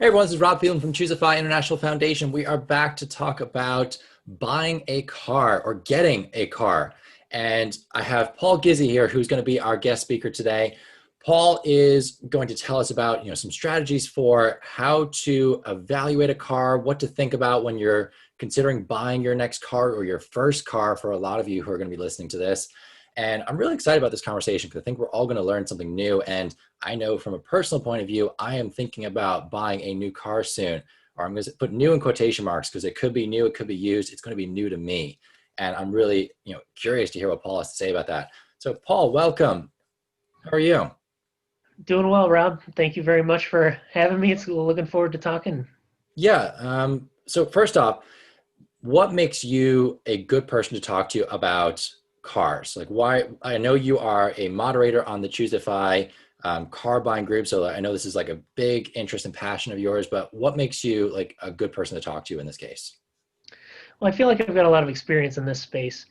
Hey everyone, this is Rob Phelan from ChooseFI International Foundation. We are back to talk about buying a car or getting a car. And I have Paul Gizzi here, who's going to be our guest speaker today. Paul is going to tell us about, some strategies for how to evaluate a car, what to think about when you're considering buying your next car or your first car for a lot of you who are going to be listening to this. And I'm really excited about this conversation because I think we're all going to learn something new. And I know from a personal point of view, I am thinking about buying a new car soon, or I'm going to put new in quotation marks because it could be new, it could be used. It's going to be new to me. And I'm really, curious to hear what Paul has to say about that. So Paul, welcome. How are you? Doing well, Rob. Thank you very much for having me. It's looking forward to talking. Yeah. So first off, what makes you a good person to talk to about cars? Like why, I know you are a moderator on the ChooseFI car buying group. So I know this is like a big interest and passion of yours, but what makes you like a good person to talk to in this case? Well, I feel like I've got a lot of experience in this space.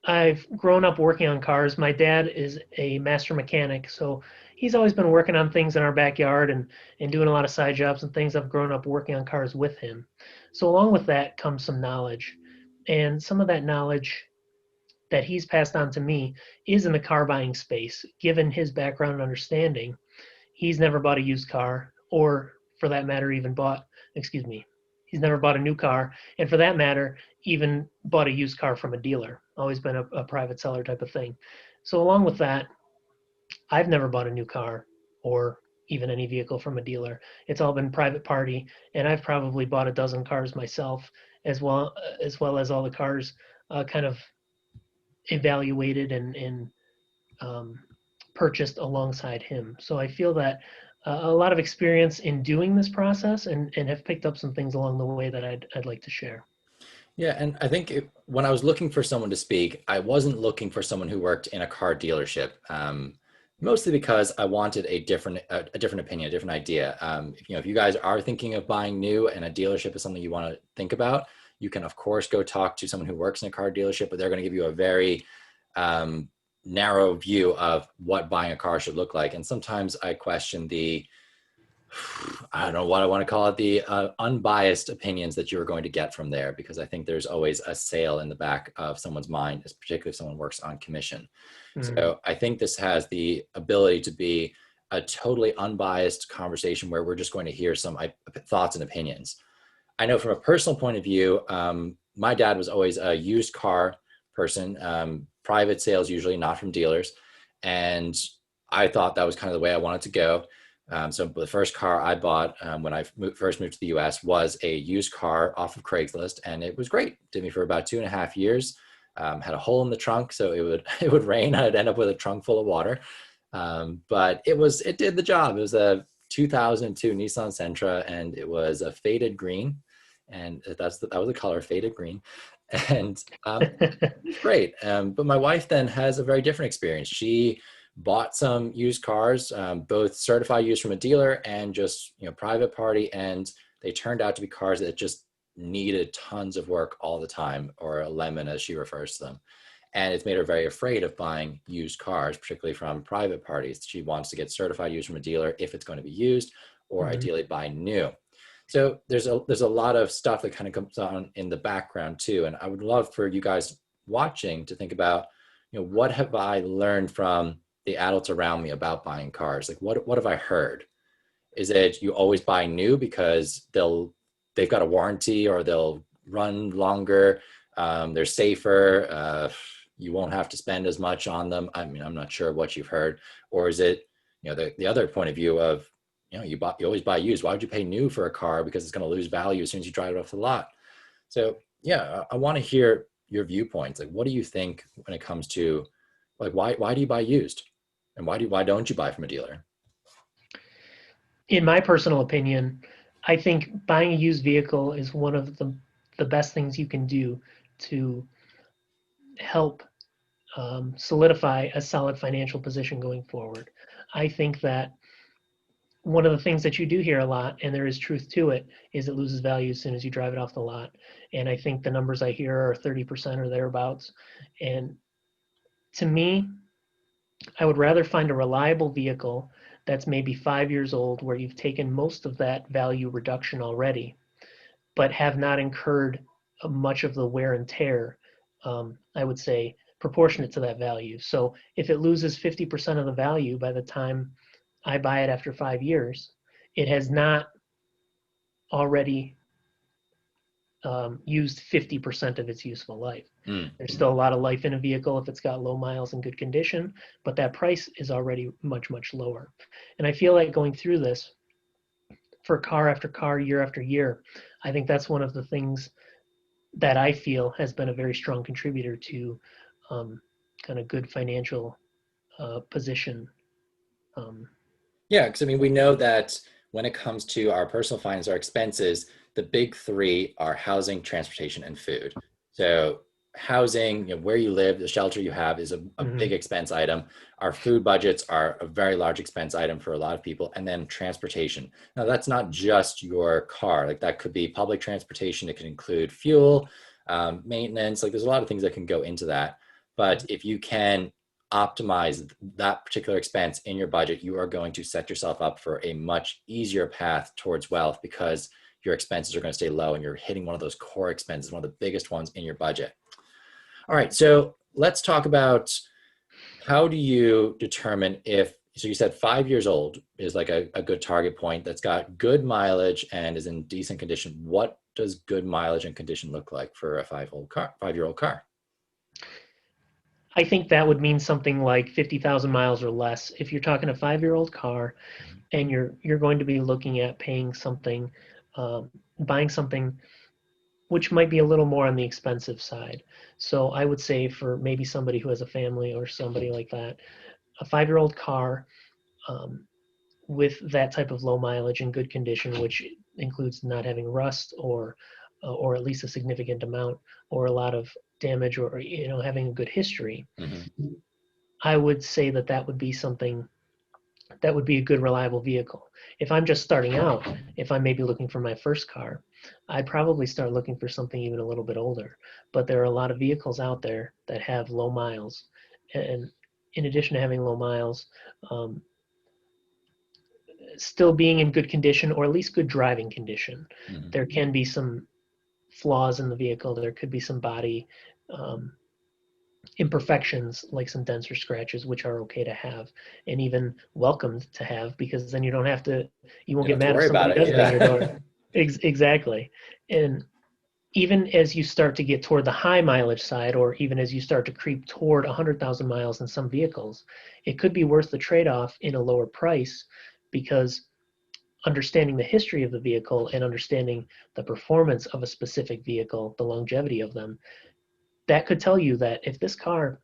I've grown up working on cars. My dad is a master mechanic, so he's always been working on things in our backyard and doing a lot of side jobs and things. I've grown up working on cars with him. So along with that comes some knowledge. And some of that knowledge that he's passed on to me is in the car buying space. Given his background and understanding, he's never bought a used car, or for that matter, even bought, excuse me, he's never bought a new car, and for that matter, even bought a used car from a dealer. Always been a private seller type of thing. So, along with that, I've never bought a new car or even any vehicle from a dealer. It's all been private party, and I've probably bought a dozen cars myself, as well as all the cars kind of evaluated and um, purchased alongside him. So I feel that a lot of experience in doing this process and have picked up some things along the way that I'd like to share. Yeah, and I think when I was looking for someone to speak, I wasn't looking for someone who worked in a car dealership. Mostly because I wanted a different opinion, a different idea. If you guys are thinking of buying new and a dealership is something you want to think about, you can of course go talk to someone who works in a car dealership, but they're going to give you a very um, narrow view of what buying a car should look like. And sometimes I question the I don't know what I want to call it, the unbiased opinions that you're going to get from there, because I think there's always a sale in the back of someone's mind, particularly if someone works on commission. Mm. So I think this has the ability to be a totally unbiased conversation where we're just going to hear some thoughts and opinions. I know from a personal point of view, my dad was always a used car person, private sales usually, not from dealers. And I thought that was kind of the way I wanted to go. So the first car I bought when I first moved to the US was a used car off of Craigslist, and it was great. Did me for about 2.5 years. Had a hole in the trunk, so it would it would rain. I'd end up with a trunk full of water, but it did the job. It was a 2002 Nissan Sentra, and it was a faded green, and that was the color, faded green, and it was great. But my wife then has a very different experience. She bought some used cars, both certified used from a dealer and just private party, and they turned out to be cars that just needed tons of work all the time, or a lemon as she refers to them. And it's made her very afraid of buying used cars, particularly from private parties. She wants to get certified used from a dealer if it's going to be used, or Mhm. ideally buy new. So there's a lot of stuff that kind of comes on in the background too. And I would love for you guys watching to think about, what have I learned from the adults around me about buying cars? Like what have I heard? Is it you always buy new because they've got a warranty, or they'll run longer, they're safer, you won't have to spend as much on them? I mean, I'm not sure what you've heard. Or is it, the other point of view of, you always buy used. Why would you pay new for a car? Because it's going to lose value as soon as you drive it off the lot. So yeah, I want to hear your viewpoints. Like, what do you think when it comes to, like, why do you buy used, and why don't you buy from a dealer? In my personal opinion, I think buying a used vehicle is one of the best things you can do to help solidify a solid financial position going forward. I think that one of the things that you do hear a lot, and there is truth to it, is it loses value as soon as you drive it off the lot. And I think the numbers I hear are 30% or thereabouts. And to me, I would rather find a reliable vehicle that's maybe 5 years old where you've taken most of that value reduction already, but have not incurred much of the wear and tear, I would say, proportionate to that value. So if it loses 50% of the value by the time I buy it after 5 years, it has not already used 50% of its useful life. Mm. There's still a lot of life in a vehicle if it's got low miles and good condition, but that price is already much, much lower. And I feel like going through this for car after car, year after year, I think that's one of the things that I feel has been a very strong contributor to kind of good financial position. Um, Yeah, because I mean, we know that when it comes to our personal finance, our expenses, the big three are housing, transportation, and food. So, housing, where you live, the shelter you have is a big mhm, expense item. Our food budgets are a very large expense item for a lot of people. And then transportation. Now, that's not just your car, like, that could be public transportation, it could include fuel, maintenance. Like, there's a lot of things that can go into that. But mhm. if you can optimize that particular expense in your budget, you are going to set yourself up for a much easier path towards wealth because your expenses are going to stay low and you're hitting one of those core expenses, one of the biggest ones in your budget. All right, so let's talk about how do you determine if, so you said 5 years old is like a good target point that's got good mileage and is in decent condition. What does good mileage and condition look like for a 5-year old car? I think that would mean something like 50,000 miles or less. If you're talking a 5-year-old car and you're going to be looking at paying something, buying something which might be a little more on the expensive side. So I would say for maybe somebody who has a family or somebody like that, a 5-year-old car um, with that type of low mileage and good condition, which includes not having rust or at least a significant amount or a lot of damage or having a good history. Mm-hmm. I would say that that would be something that would be a good reliable vehicle. If I'm just starting out, if I'm maybe looking for my first car, I'd probably start looking for something even a little bit older. But there are a lot of vehicles out there that have low miles, and in addition to having low miles, um, still being in good condition or at least good driving condition. Mm-hmm. There can be some flaws in the vehicle. There could be some body um, imperfections like some dents or scratches, which are okay to have and even welcomed to have, because then you won't You don't get have to mad if worry about somebody it. does bang your Yeah. door. Exactly. And even as you start to get toward the high mileage side, or even as you start to creep toward 100,000 miles in some vehicles, it could be worth the trade off in a lower price, because understanding the history of the vehicle and understanding the performance of a specific vehicle, the longevity of them, that could tell you that if this car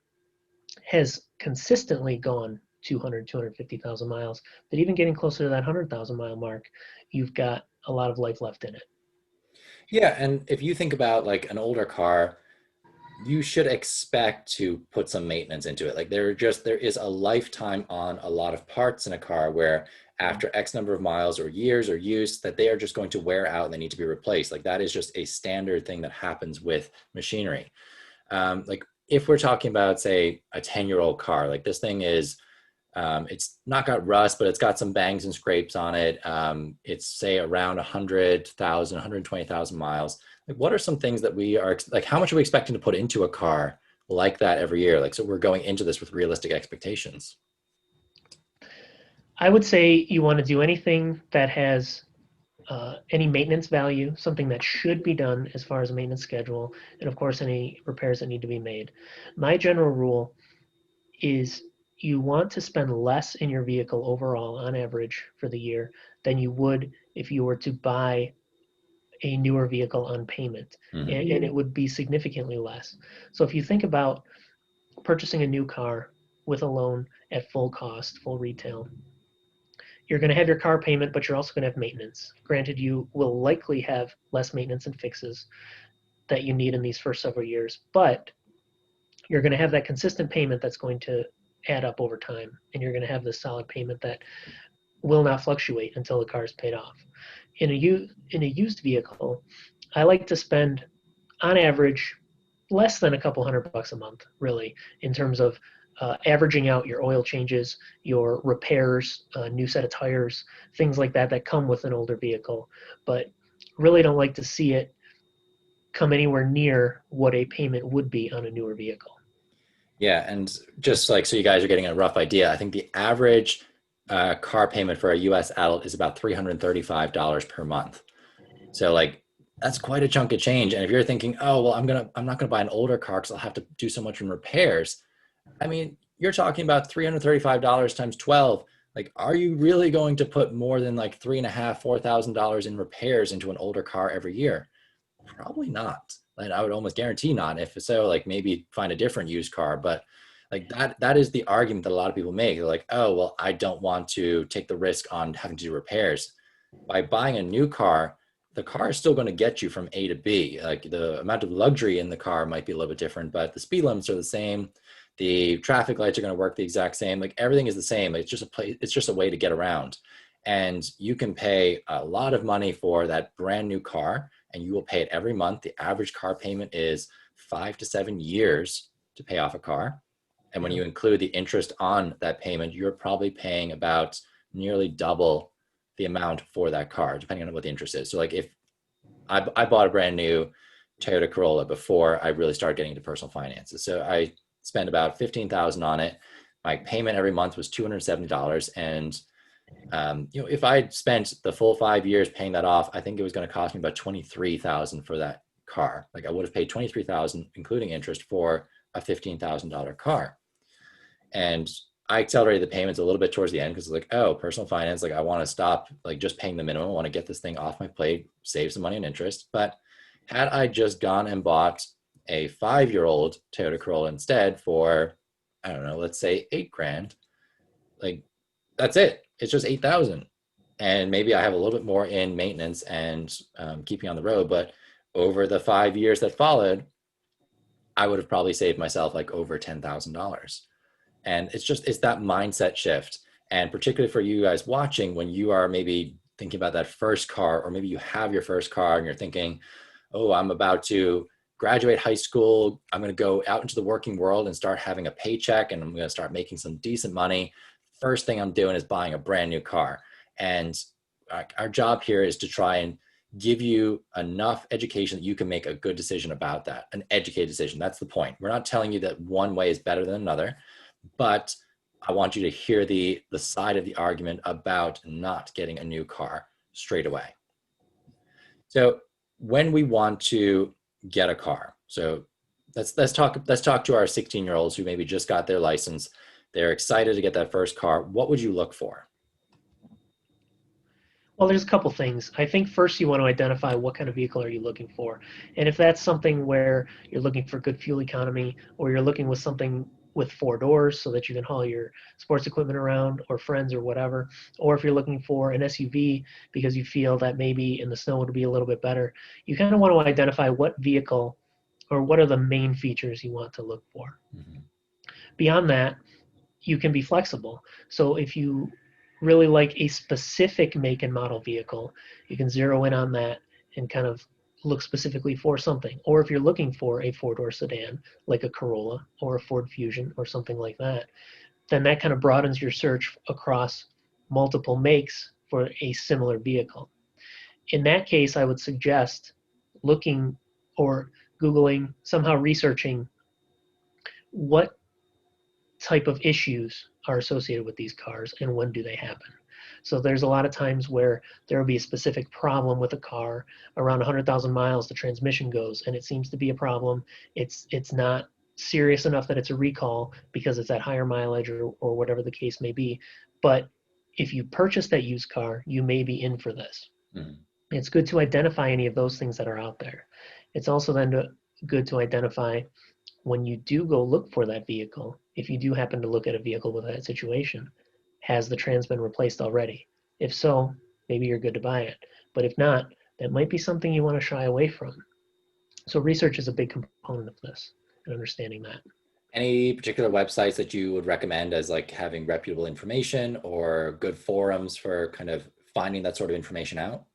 has consistently gone 200, 250,000 miles, but even getting closer to that 100,000 mile mark, you've got a lot of life left in it. Yeah, and if you think about like an older car, you should expect to put some maintenance into it. Like there is a lifetime on a lot of parts in a car where after X number of miles or years or use that they are just going to wear out and they need to be replaced. Like that is just a standard thing that happens with machinery. Like if we're talking about say a 10-year-old car, like this thing is it's not got rust, but it's got some bangs and scrapes on it. It's say around 100,000, 120,000 miles. Like, what are some things that we are like? How much are we expecting to put into a car like that every year? Like, so we're going into this with realistic expectations. I would say you want to do anything that has any maintenance value, something that should be done as far as a maintenance schedule, and of course, any repairs that need to be made. My general rule is you want to spend less in your vehicle overall on average for the year than you would if you were to buy a newer vehicle on payment, Mm-hmm. and it would be significantly less. So if you think about purchasing a new car with a loan at full cost, full retail, you're going to have your car payment, but you're also going to have maintenance. Granted, you will likely have less maintenance and fixes that you need in these first several years, but you're going to have that consistent payment that's going to add up over time, and you're going to have this solid payment that will not fluctuate until the car is paid off. In a used vehicle, I like to spend on average less than a couple $100 a month, really, in terms of averaging out your oil changes, your repairs, new set of tires, things like that that come with an older vehicle. But really don't like to see it come anywhere near what a payment would be on a newer vehicle. Yeah, and just like so you guys are getting a rough idea, I think the average car payment for a US adult is about $335 per month. So like that's quite a chunk of change. And if you're thinking, oh well, I'm not gonna buy an older car because I'll have to do so much in repairs. I mean, you're talking about $335 times 12. Like, are you really going to put more than like three and a half, $4,000 in repairs into an older car every year? Probably not. And I would almost guarantee not. If so, like maybe find a different used car. But like that is the argument that a lot of people make. They're like, oh, well, I don't want to take the risk on having to do repairs. By buying a new car, the car is still going to get you from A to B. Like the amount of luxury in the car might be a little bit different, but the speed limits are the same. The traffic lights are going to work the exact same. Like everything is the same. It's just a place, it's just a way to get around. And you can pay a lot of money for that brand new car and you will pay it every month. The average car payment is 5 to 7 years to pay off a car. And when you include the interest on that payment, you're probably paying about nearly double the amount for that car, depending on what the interest is. So like if I bought a brand new Toyota Corolla before I really started getting into personal finances. So I spent about 15,000 on it. My payment every month was $270. And if I spent the full 5 years paying that off, I think it was going to cost me about 23,000 for that car. Like I would have paid 23,000, including interest, for a $15,000 car. And I accelerated the payments a little bit towards the end because like, oh, personal finance, like I want to stop like just paying the minimum. I want to get this thing off my plate, save some money on interest. But had I just gone and bought a 5-year-old Toyota Corolla instead for, I don't know, let's say 8 grand, like that's it. It's just 8,000. And maybe I have a little bit more in maintenance and keeping on the road. But over the 5 years that followed, I would have probably saved myself like over $10,000. And it's that mindset shift. And particularly for you guys watching, when you are maybe thinking about that first car, or maybe you have your first car and you're thinking, oh, I'm about to graduate high school. I'm going to go out into the working world and start having a paycheck and I'm going to start making some decent money. First thing I'm doing is buying a brand new car. And our job here is to try and give you enough education that you can make a good decision about that, an educated decision. That's the point. We're not telling you that one way is better than another, but I want you to hear the side of the argument about not getting a new car straight away. So when we want to get a car, so let's talk to our 16-year-olds who maybe just got their license. They're excited to get that first car. What would you look for? Well, there's a couple things. I think first you want to identify what kind of vehicle are you looking for. And if that's something where you're looking for good fuel economy, or you're looking with something with 4 doors so that you can haul your sports equipment around or friends or whatever, or if you're looking for an SUV because you feel that maybe in the snow it'll be a little bit better, you kind of want to identify what vehicle or what are the main features you want to look for. Mm-hmm. Beyond that, you can be flexible. So if you really like a specific make and model vehicle, you can zero in on that and kind of look specifically for something. Or if you're looking for a 4-door sedan, like a Corolla or a Ford Fusion or something like that, then that kind of broadens your search across multiple makes for a similar vehicle. In that case, I would suggest looking or Googling, somehow researching what type of issues are associated with these cars and when do they happen. So there's a lot of times where there will be a specific problem with a car. Around 100,000 miles the transmission goes and it seems to be a problem. It's not serious enough that it's a recall because it's at higher mileage or whatever the case may be. But if you purchase that used car, you may be in for this. Mm-hmm. It's good to identify any of those things that are out there. It's also then good to identify when you do go look for that vehicle, if you do happen to look at a vehicle with that situation, has the trans been replaced already? If so, maybe you're good to buy it. But if not, that might be something you want to shy away from. So research is a big component of this and understanding that. Any particular websites that you would recommend as like having reputable information or good forums for kind of finding that sort of information out?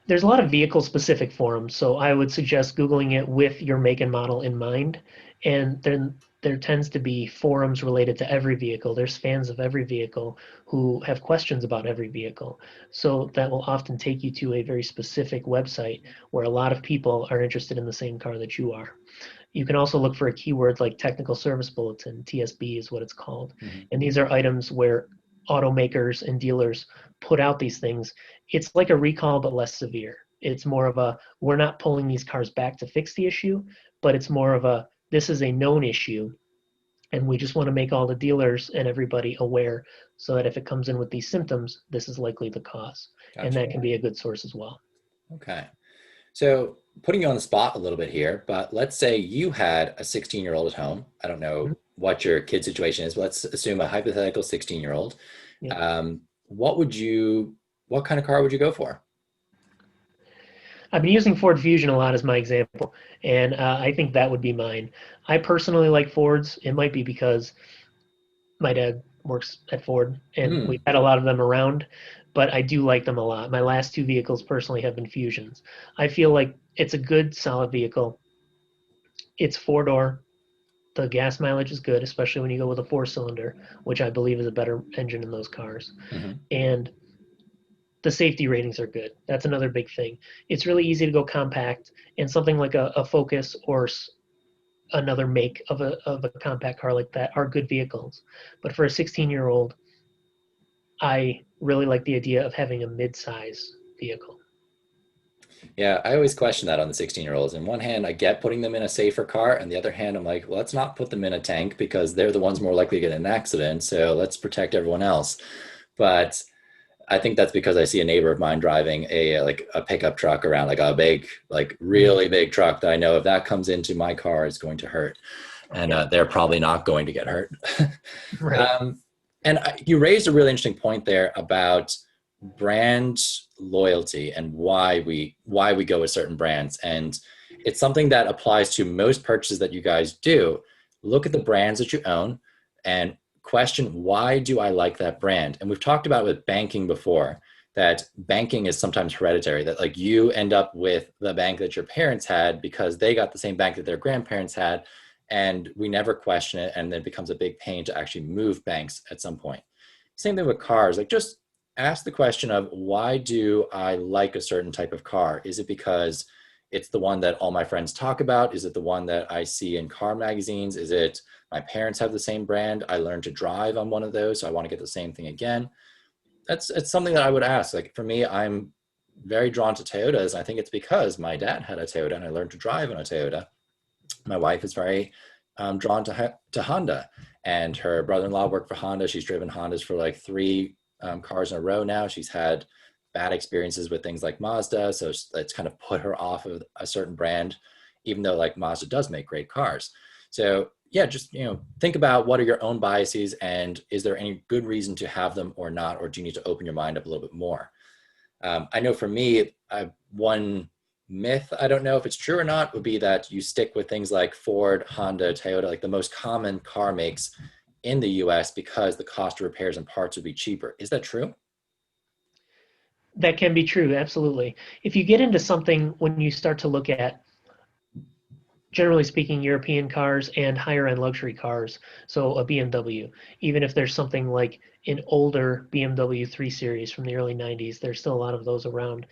There's a lot of vehicle specific forums, so I would suggest Googling it with your make and model in mind. And then there tends to be forums related to every vehicle. There's fans of every vehicle who have questions about every vehicle. So that will often take you to a very specific website where a lot of people are interested in the same car that you are. You can also look for a keyword like technical service bulletin, TSB is what it's called. Hmm. And these are items where automakers and dealers put out these things. It's like a recall, but less severe. It's more of a, we're not pulling these cars back to fix the issue, but it's more of a, this is a known issue. And we just want to make all the dealers and everybody aware so that if it comes in with these symptoms, this is likely the cause. And Gotcha. that can be a good source as well. Okay. So putting you on the spot a little bit here, but let's say you had a 16-year-old at home. I don't know what your kid situation is, but let's assume a hypothetical 16-year-old. Yeah. What kind of car would you go for? I've been using Ford Fusion a lot as my example, and I think that would be mine. I personally like Fords. It might be because my dad works at Ford, and we've Hmm. had a lot of them around, but I do like them a lot. My last two vehicles personally have been Fusions. I feel like it's a good, solid vehicle. It's four door. The gas mileage is good, especially when you go with a four cylinder, which I believe is a better engine in those cars. Hmm. And the safety ratings are good. That's another big thing. It's really easy to go compact, and something like a Focus or another make of a compact car like that are good vehicles. But for a 16-year-old, I really like the idea of having a mid-size vehicle. Yeah, I always question that on the 16-year-olds. In one hand, I get putting them in a safer car, and the other hand, I'm like, well, let's not put them in a tank because they're the ones more likely to get in an accident. So let's protect everyone else. But I think that's because I see a neighbor of mine driving a pickup truck around, like a big, like Mm, really big truck that I know if that comes into my car, it's going to hurt, and yeah, they're probably not going to get hurt. right. um, and you raised a really interesting point there about brand loyalty and why we go with certain brands, and it's something that applies to most purchases that you guys do. Look at the brands that you own and question, why do I like that brand? And we've talked about with banking before, that banking is sometimes hereditary, that like you end up with the bank that your parents had because they got the same bank that their grandparents had, and we never question it, and then it becomes a big pain to actually move banks at some point. Same thing with cars. Like, just ask the question of, why do I like a certain type of car? Is it because it's the one that all my friends talk about? Is it the one that I see in car magazines? Is it my parents have the same brand, I learned to drive on one of those, so I want to get the same thing again? It's something that I would ask. Like for me, I'm very drawn to Toyotas. I think it's because my dad had a Toyota and I learned to drive on a Toyota. My wife is very drawn to Honda, and her brother-in-law worked for Honda. She's driven Hondas for like three cars in a row now. She's had bad experiences with things like Mazda, so it's kind of put her off of a certain brand, even though like Mazda does make great cars. So yeah, just think about what are your own biases, and is there any good reason to have them or not, or do you need to open your mind up a little bit more? I know for me, one myth, I don't know if it's true or not, would be that you stick with things like Ford, Honda, Toyota, like the most common car makes in the US, because the cost of repairs and parts would be cheaper. Is that true? That can be true, absolutely. If you get into something, when you start to look at, generally speaking, European cars and higher end luxury cars, so a BMW, even if there's something like an older BMW 3 Series from the early 90s, there's still a lot of those around.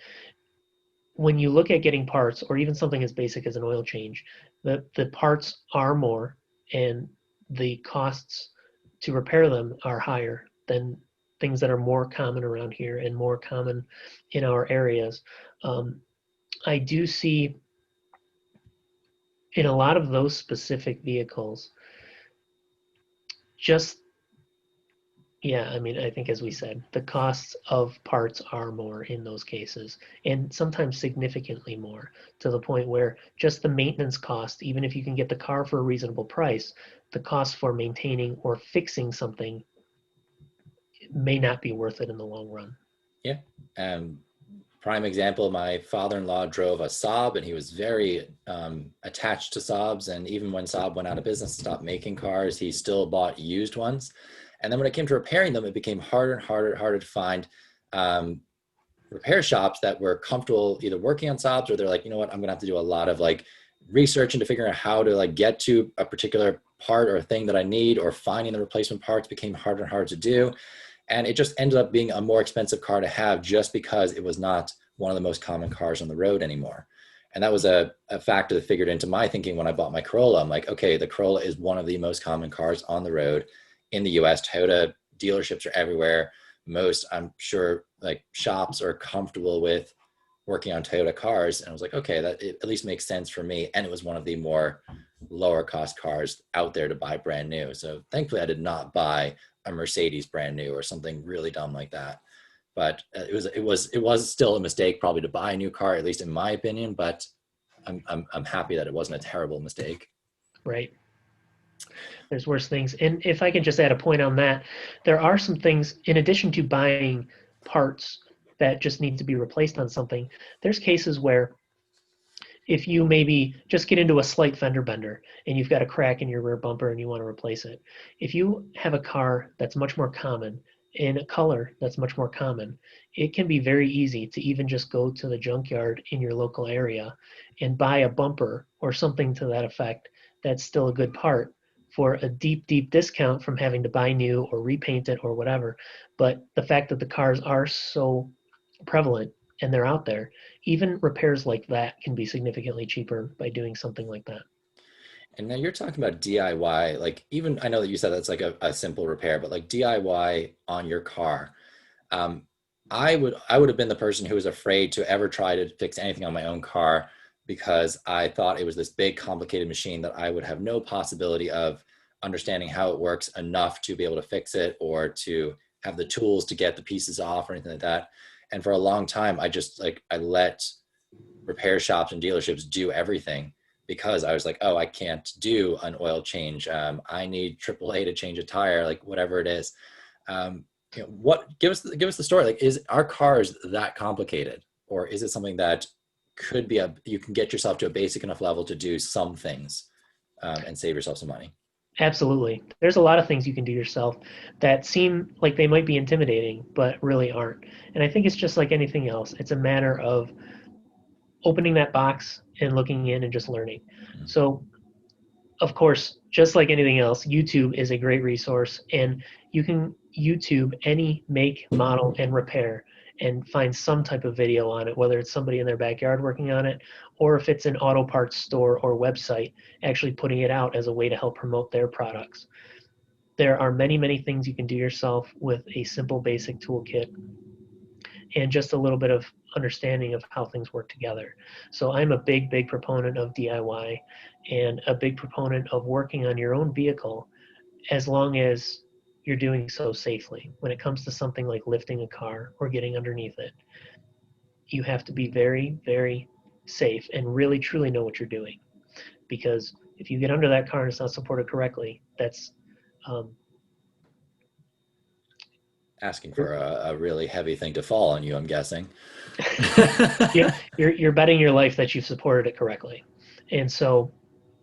When you look at getting parts, or even something as basic as an oil change, the parts are more, and the costs to repair them are higher than things that are more common around here and more common in our areas. Um, I do see in a lot of those specific vehicles, just yeah, I mean, I think as we said, the costs of parts are more in those cases, and sometimes significantly more, to the point where just the maintenance cost, even if you can get the car for a reasonable price, the cost for maintaining or fixing something may not be worth it in the long run. Yeah. Um, Prime example, my father-in-law drove a Saab, and he was very attached to Saabs. And even when Saab went out of business, stopped making cars, he still bought used ones. And then when it came to repairing them, it became harder and harder to find um, repair shops that were comfortable either working on Saabs, or they're like, you know what, I'm gonna have to do a lot of like research into figuring out how to like get to a particular part or thing that I need, or finding the replacement parts became harder and harder to do. And it just ended up being a more expensive car to have just because it was not one of the most common cars on the road anymore. And that was a factor that figured into my thinking when I bought my Corolla. I'm like, okay, the Corolla is one of the most common cars on the road in the US. Toyota dealerships are everywhere. Most, I'm sure, like shops are comfortable with working on Toyota cars. And I was like, okay, that it at least makes sense for me. And it was one of the more lower cost cars out there to buy brand new. So thankfully I did not buy a Mercedes brand new or something really dumb like that. But it was still a mistake probably to buy a new car, at least in my opinion. But I'm happy that it wasn't a terrible mistake. Right. There's worse things. And if I can just add a point on that, there are some things in addition to buying parts that just need to be replaced on something. There's cases where if you maybe just get into a slight fender bender and you've got a crack in your rear bumper and you want to replace it, if you have a car that's much more common in a color that's much more common, it can be very easy to even just go to the junkyard in your local area and buy a bumper or something to that effect that's still a good part for a deep, deep discount from having to buy new or repaint it or whatever. But the fact that the cars are so prevalent and they're out there, even repairs like that can be significantly cheaper by doing something like that. And now you're talking about DIY, like even I know that you said that's like a simple repair, but like DIY on your car. Um, I would have been the person who was afraid to ever try to fix anything on my own car because I thought it was this big complicated machine that I would have no possibility of understanding how it works enough to be able to fix it or to have the tools to get the pieces off or anything like that. And for a long time, I just like I let repair shops and dealerships do everything because I was like, oh, I can't do an oil change. I need AAA to change a tire, like whatever it is. What give us the story? Like, is our cars that complicated, or is it something that could be you can get yourself to a basic enough level to do some things and save yourself some money? Absolutely. There's a lot of things you can do yourself that seem like they might be intimidating, but really aren't. And I think it's just like anything else. It's a matter of opening that box and looking in and just learning. So of course, just like anything else, YouTube is a great resource, and you can YouTube any make, model, and repair and find some type of video on it, whether it's somebody in their backyard working on it, or if it's an auto parts store or website actually putting it out as a way to help promote their products. There are many, many things you can do yourself with a simple, basic toolkit and just a little bit of understanding of how things work together. So I'm a big, big proponent of DIY and a big proponent of working on your own vehicle as long as you're doing so safely. When it comes to something like lifting a car or getting underneath it, you have to be very, very safe and really truly know what you're doing. Because if you get under that car and it's not supported correctly, that's um, Asking for a really heavy thing to fall on you, I'm guessing. yeah, you're betting your life that you've supported it correctly. And so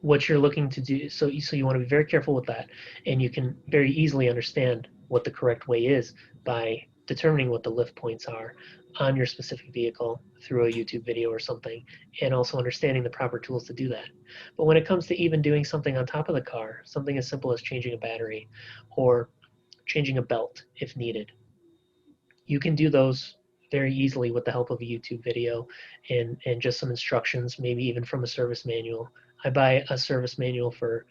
what you're looking to do, so you want to be very careful with that, and you can very easily understand what the correct way is by determining what the lift points are on your specific vehicle through a YouTube video or something, and also understanding the proper tools to do that. But when it comes to even doing something on top of the car, something as simple as changing a battery or changing a belt if needed, you can do those very easily with the help of a YouTube video and just some instructions, maybe even from a service manual. I buy a service manual for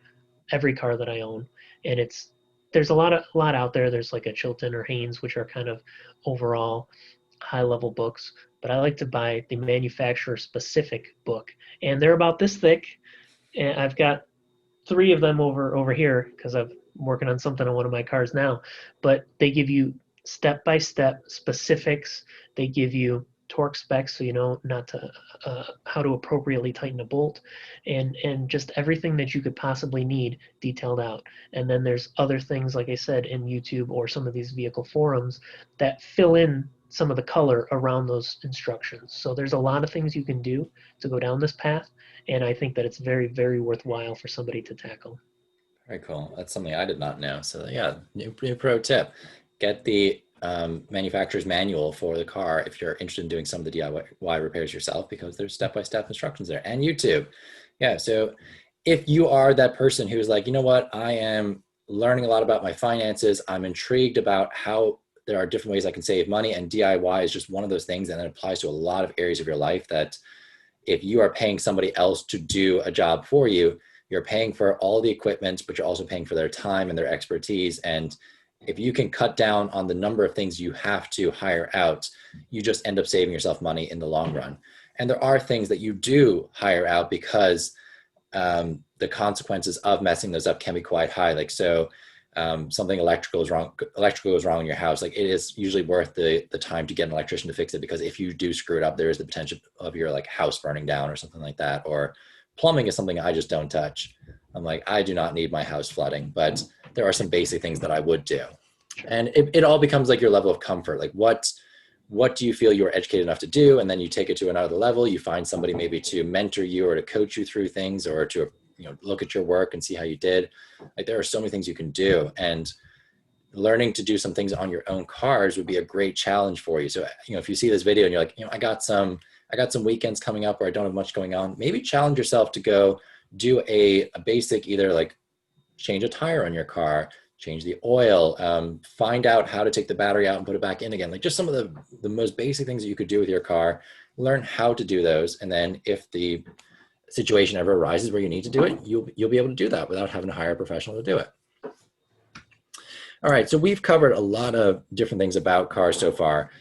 every car that I own, and there's a lot out there. There's like a Chilton or Haynes, which are kind of overall high level books, but I like to buy the manufacturer specific book, and they're about this thick. And I've got three of them over here because I'm working on something on one of my cars now. But they give you step by step specifics. They give you torque specs, so you know not to how to appropriately tighten a bolt, and just everything that you could possibly need detailed out. And then there's other things, like I said, in YouTube or some of these vehicle forums that fill in some of the color around those instructions. So there's a lot of things you can do to go down this path, and I think that it's very, very worthwhile for somebody to tackle. Very cool. That's something I did not know. So yeah, new pro tip. Get the manufacturer's manual for the car if you're interested in doing some of the DIY repairs yourself, because there's step-by-step instructions there, and YouTube. Yeah, so if you are that person who's like, you know what, I am learning a lot about my finances, I'm intrigued about how there are different ways I can save money, and DIY is just one of those things, and it applies to a lot of areas of your life, that if you are paying somebody else to do a job for you, you're paying for all the equipment, but you're also paying for their time and their expertise. And if you can cut down on the number of things you have to hire out, you just end up saving yourself money in the long run. And there are things that you do hire out because the consequences of messing those up can be quite high. Like, so something electrical is wrong in your house. Like, it is usually worth the time to get an electrician to fix it, because if you do screw it up, there is the potential of your like house burning down or something like that. Or plumbing is something I just don't touch. I'm like, I do not need my house flooding, but there are some basic things that I would do. And it all becomes like your level of comfort. Like, what do you feel you're educated enough to do? And then you take it to another level. You find somebody maybe to mentor you or to coach you through things, or to, look at your work and see how you did. Like, there are so many things you can do, and learning to do some things on your own cars would be a great challenge for you. So, if you see this video and you're like, I got some weekends coming up where I don't have much going on, maybe challenge yourself to go do a basic, either like change a tire on your car, change the oil, find out how to take the battery out and put it back in again. Like, just some of the most basic things that you could do with your car, learn how to do those. And then if the situation ever arises where you need to do it, you'll be able to do that without having to hire a professional to do it. All right, so we've covered a lot of different things about cars so far.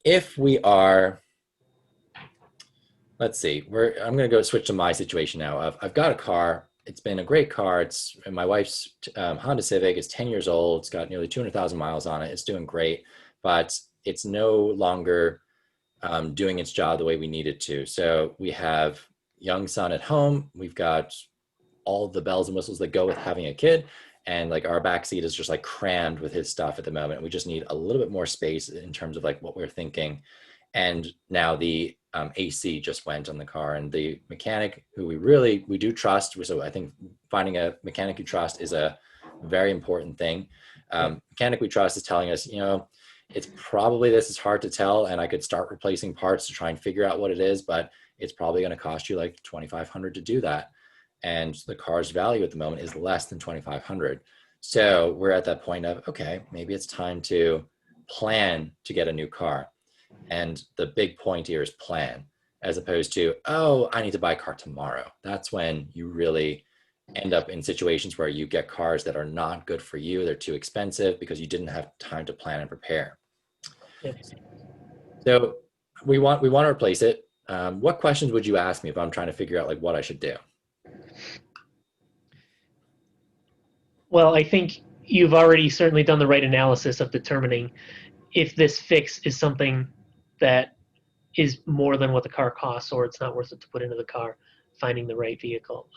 If we are, let's see, I'm going to go switch to my situation now. I've got a car. It's been a great car. It's my wife's Honda Civic. It's 10 years old. It's got nearly 200,000 miles on it. It's doing great, but it's no longer doing its job the way we need it to. So we have young son at home. We've got all the bells and whistles that go with having a kid. And like, our back seat is just like crammed with his stuff at the moment. We just need a little bit more space in terms of like what we're thinking. And now the AC just went on the car, and the mechanic who we do trust. So I think finding a mechanic you trust is a very important thing. Mechanic we trust is telling us, it's probably, this is hard to tell, and I could start replacing parts to try and figure out what it is, but it's probably going to cost you like $2,500 to do that. And the car's value at the moment is less than $2,500. So we're at that point of, okay, maybe it's time to plan to get a new car. And the big point here is plan, as opposed to, oh, I need to buy a car tomorrow. That's when you really end up in situations where you get cars that are not good for you. They're too expensive because you didn't have time to plan and prepare. Yes. So we want to replace it. What questions would you ask me if I'm trying to figure out like what I should do? Well, I think you've already certainly done the right analysis of determining if this fix is something that is more than what the car costs, or it's not worth it to put into the car. Finding the right vehicle,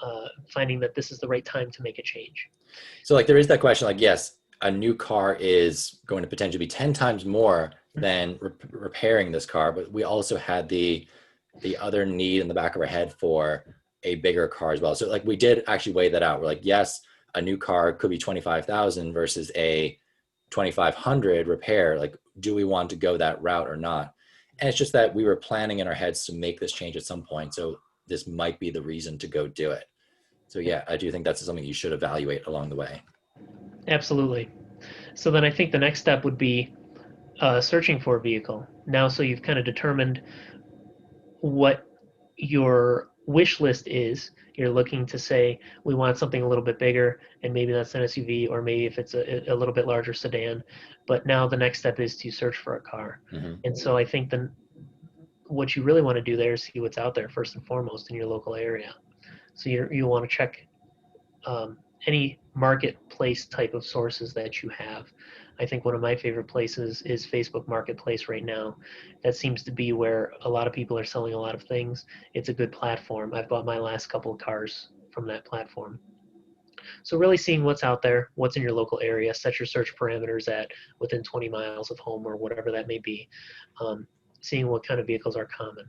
finding that this is the right time to make a change. So like, there is that question, like, yes, a new car is going to potentially be 10 times more than repairing this car, but we also had the other need in the back of our head for a bigger car as well. So like, we did actually weigh that out. We're like, yes, a new car could be 25,000 versus a 2,500 repair. Like, do we want to go that route or not? And it's just that we were planning in our heads to make this change at some point. So this might be the reason to go do it. So yeah, I do think that's something you should evaluate along the way. Absolutely. So then I think the next step would be searching for a vehicle. Now, so you've kind of determined what your wish list is. You're looking to say, we want something a little bit bigger, and maybe that's an SUV, or maybe if it's a little bit larger sedan. But now the next step is to search for a car. Mm-hmm. And so I think then what you really want to do there is see what's out there first and foremost in your local area. So you want to check any marketplace type of sources that you have. I think one of my favorite places is Facebook Marketplace right now. That seems to be where a lot of people are selling a lot of things. It's a good platform. I've bought my last couple of cars from that platform. So really seeing what's out there, what's in your local area, set your search parameters at within 20 miles of home or whatever that may be. Seeing what kind of vehicles are common.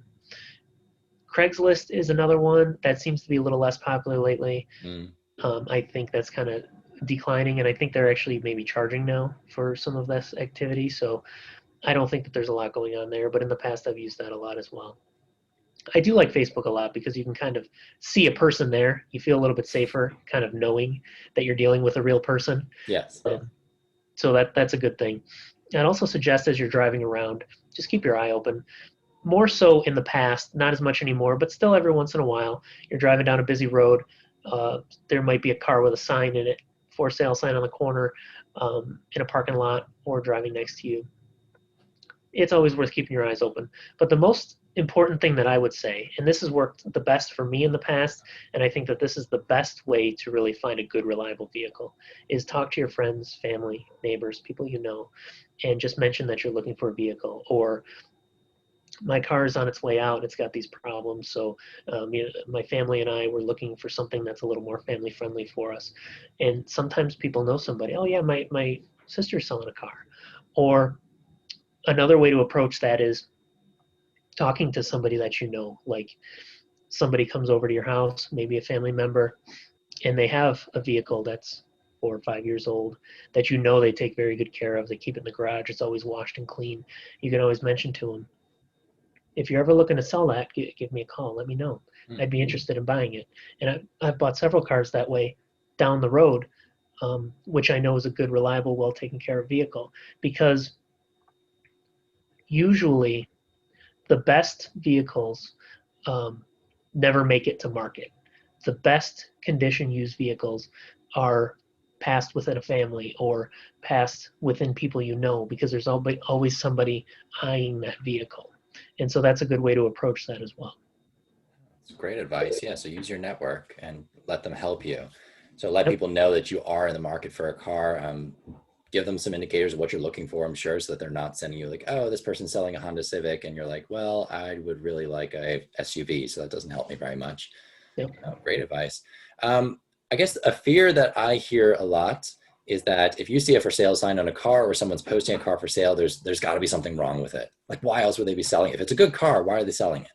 Craigslist is another one that seems to be a little less popular lately. I think that's kind of declining, and I think they're actually maybe charging now for some of this activity. So I don't think that there's a lot going on there, but in the past I've used that a lot as well. I do like Facebook a lot because you can kind of see a person there. You feel a little bit safer, kind of knowing that you're dealing with a real person. Yes. So that's a good thing. I'd also suggest as you're driving around, just keep your eye open. More so in the past, not as much anymore, but still every once in a while, you're driving down a busy road. There might be a car with a sign in it, for sale sign on the corner, in a parking lot, or driving next to you. It's always worth keeping your eyes open. But the most important thing that I would say, and this has worked the best for me in the past, and I think that this is the best way to really find a good, reliable vehicle, is talk to your friends, family, neighbors, people you know, and just mention that you're looking for a vehicle, or my car is on its way out. It's got these problems. So, my family and I were looking for something that's a little more family friendly for us. And sometimes people know somebody. Oh yeah, my sister's selling a car. Or another way to approach that is talking to somebody that you know. Like somebody comes over to your house, maybe a family member, and they have a vehicle that's 4 or 5 years old that you know they take very good care of. They keep it in the garage. It's always washed and clean. You can always mention to them, if you're ever looking to sell that, give me a call. Let me know. I'd be interested in buying it. And I've bought several cars that way down the road, which I know is a good, reliable, well taken care of vehicle. Because usually the best vehicles never make it to market. The best condition used vehicles are passed within a family or passed within people you know, because there's always somebody eyeing that vehicle. And so that's a good way to approach that as well. It's great advice. Yeah. So use your network and let them help you. So let Yep. people know that you are in the market for a car. Give them some indicators of what you're looking for, I'm sure, so that they're not sending you like, oh, this person's selling a Honda Civic. And you're like, well, I would really like a SUV. So that doesn't help me very much. Yep. Great advice. I guess a fear that I hear a lot is that if you see a for sale sign on a car or someone's posting a car for sale, there's got to be something wrong with it. Like, why else would they be selling it? If it's a good car, why are they selling it?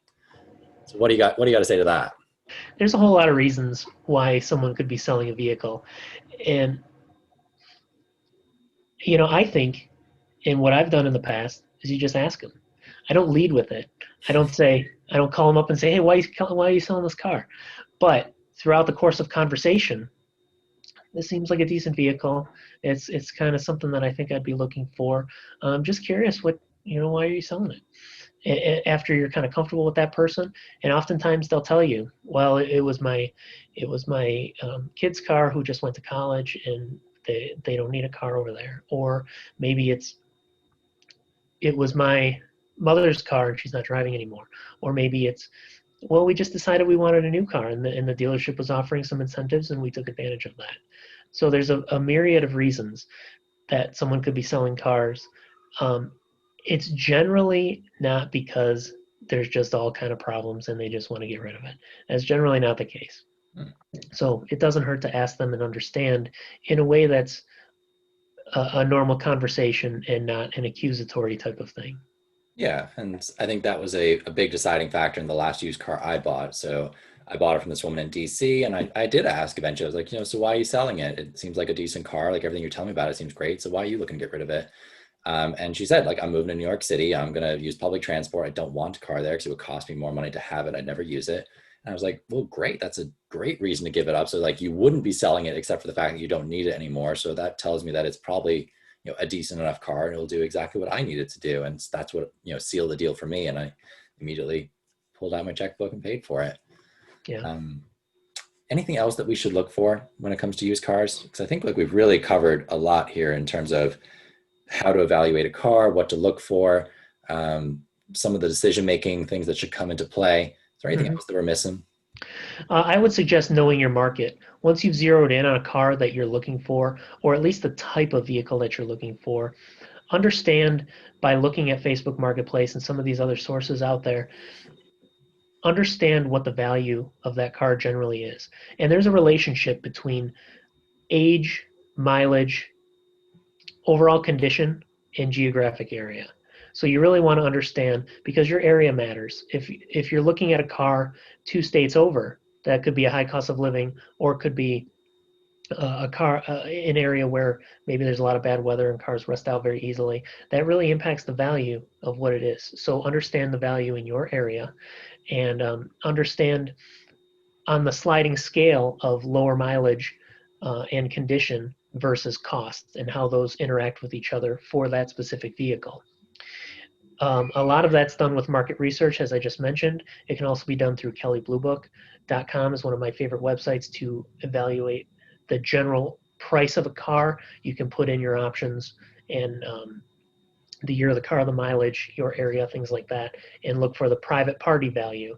So what do you got? What do you got to say to that? There's a whole lot of reasons why someone could be selling a vehicle. And, I think, and what I've done in the past is you just ask them. I don't lead with it. I don't call them up and say, hey, why are you selling this car? But throughout the course of conversation, this seems like a decent vehicle. It's kind of something that I think I'd be looking for. I'm just curious, why are you selling it? After you're kind of comfortable with that person, and oftentimes they'll tell you, well, it was my kid's car who just went to college, and they don't need a car over there. Or maybe it was my mother's car and she's not driving anymore. Or maybe it's, well, we just decided we wanted a new car, and the dealership was offering some incentives, and we took advantage of that. So there's a myriad of reasons that someone could be selling cars. Um, it's generally not because there's just all kind of problems and they just want to get rid of it. That's generally not the case. Hmm. So it doesn't hurt to ask them and understand in a way that's a normal conversation and not an accusatory type of thing. Yeah, and I think that was a big deciding factor in the last used car I bought. So I bought it from this woman in DC, and I did ask eventually. I was like, so why are you selling it? It seems like a decent car. Like everything you're telling me about it seems great. So why are you looking to get rid of it? And she said, like, I'm moving to New York City. I'm going to use public transport. I don't want a car there because it would cost me more money to have it. I'd never use it. And I was like, well, great. That's a great reason to give it up. So like you wouldn't be selling it except for the fact that you don't need it anymore. So that tells me that it's probably a decent enough car and it'll do exactly what I need it to do. And that's what, sealed the deal for me. And I immediately pulled out my checkbook and paid for it. Yeah. Um, Anything else that we should look for when it comes to used cars? Because I think like we've really covered a lot here in terms of how to evaluate a car, what to look for, some of the decision-making things that should come into play. Is there anything else that we're missing? I would suggest knowing your market. Once you've zeroed in on a car that you're looking for, or at least the type of vehicle that you're looking for, understand by looking at Facebook Marketplace and some of these other sources out there, understand what the value of that car generally is. And there's a relationship between age, mileage, overall condition, and geographic area. So you really want to understand, because your area matters. If you're looking at a car 2 states over, that could be a high cost of living, or it could be a car, an area where maybe there's a lot of bad weather and cars rust out very easily, that really impacts the value of what it is. So understand the value in your area, and understand on the sliding scale of lower mileage and condition versus cost, and how those interact with each other for that specific vehicle. A lot of that's done with market research, as I just mentioned. It can also be done through kellybluebook.com is one of my favorite websites to evaluate the general price of a car. You can put in your options and the year of the car, the mileage, your area, things like that, and look for the private party value,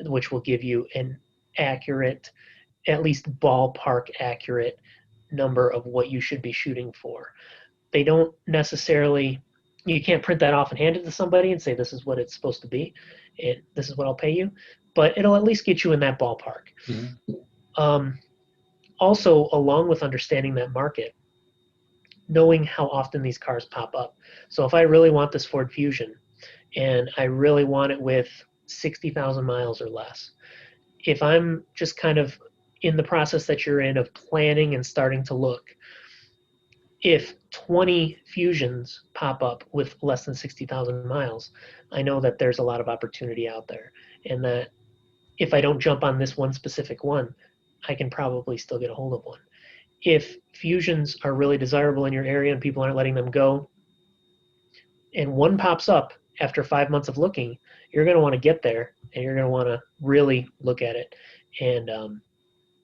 which will give you an accurate, at least ballpark accurate number of what you should be shooting for. They don't necessarily, you can't print that off and hand it to somebody and say this is what it's supposed to be, this is what I'll pay you, but it'll at least get you in that ballpark. Mm-hmm. um, Also, along with understanding that market, knowing how often these cars pop up. So if I really want this Ford Fusion and I really want it with 60,000 miles or less, if I'm just kind of in the process that you're in of planning and starting to look, if 20 Fusions pop up with less than 60,000 miles, I know that there's a lot of opportunity out there. And that if I don't jump on this one specific one, I can probably still get a hold of one. If Fusions are really desirable in your area and people aren't letting them go, and one pops up after 5 months of looking, you're going to want to get there and you're going to want to really look at it and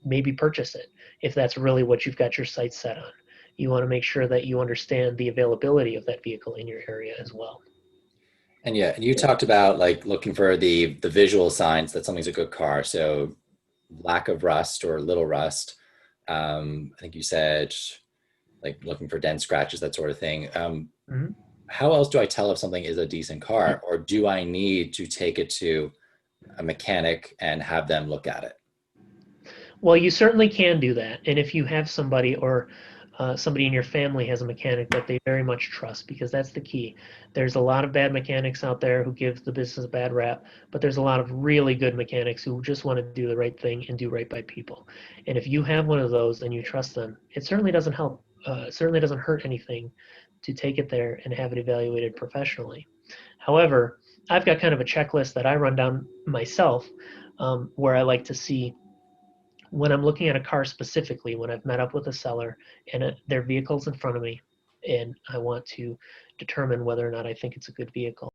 maybe purchase it if that's really what you've got your sights set on. You want to make sure that you understand the availability of that vehicle in your area as well. And yeah, and you talked about like looking for the visual signs that something's a good car. So lack of rust or little rust. I think you said like looking for dent scratches, that sort of thing. Mm-hmm. How else do I tell if something is a decent car, or do I need to take it to a mechanic and have them look at it? Well, you certainly can do that. And if you have somebody, or somebody in your family has a mechanic that they very much trust, because that's the key. There's a lot of bad mechanics out there who give the business a bad rap, but there's a lot of really good mechanics who just want to do the right thing and do right by people. And if you have one of those and you trust them, it certainly doesn't help. It certainly doesn't hurt anything to take it there and have it evaluated professionally. However, I've got kind of a checklist that I run down myself, where I like to see when I'm looking at a car specifically, when I've met up with a seller and their vehicle's in front of me, and I want to determine whether or not I think it's a good vehicle.